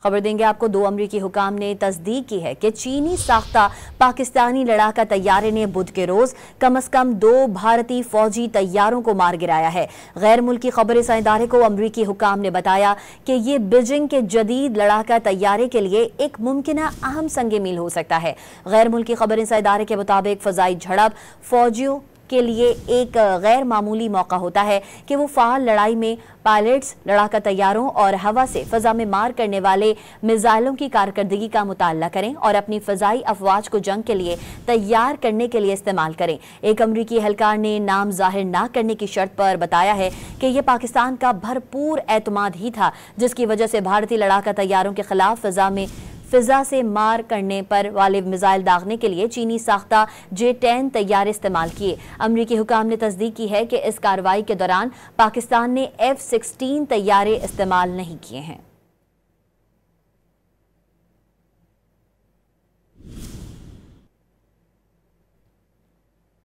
खबर देंगे आपको। 2 अमरीकी हुकाम ने तस्दीक की है कि चीनी साख्ता पाकिस्तानी लड़ाका तैयारे ने बुध के रोज कम से कम 2 भारतीय फौजी तैयारों को मार गिराया है। गैर मुल्की खबर इदारे को अमरीकी हुकाम ने बताया कि ये बीजिंग के जदीद लड़ाका तैयारे के लिए एक मुमकिना अहम संगे मील हो सकता है। गैर मुल्की खबर इदारे के मुताबिक फजाई झड़प फौजियों के लिए एक गैर मामूली मौका होता है कि वो फाल लड़ाई में पायलट्स, लड़ाका तैयारों और हवा से फजा में मार करने वाले मिसाइलों की कारकर्दगी का मुताला करें और अपनी फजाई अफवाज को जंग के लिए तैयार करने के लिए इस्तेमाल करें। एक अमरीकी एहलकार ने नाम जाहिर न करने की शर्त पर बताया है कि यह पाकिस्तान का भरपूर एतमाद ही था जिसकी वजह से भारतीय लड़ाका तैयारों के खिलाफ फिजा से मार करने पर वाले मिसाइल दागने के लिए चीनी साख्ता J-10 तैयारे इस्तेमाल किए। अमरीकी हुकाम ने तस्दीक की है कि इस कार्रवाई के दौरान पाकिस्तान ने F-16 तैयारे इस्तेमाल नहीं किए हैं।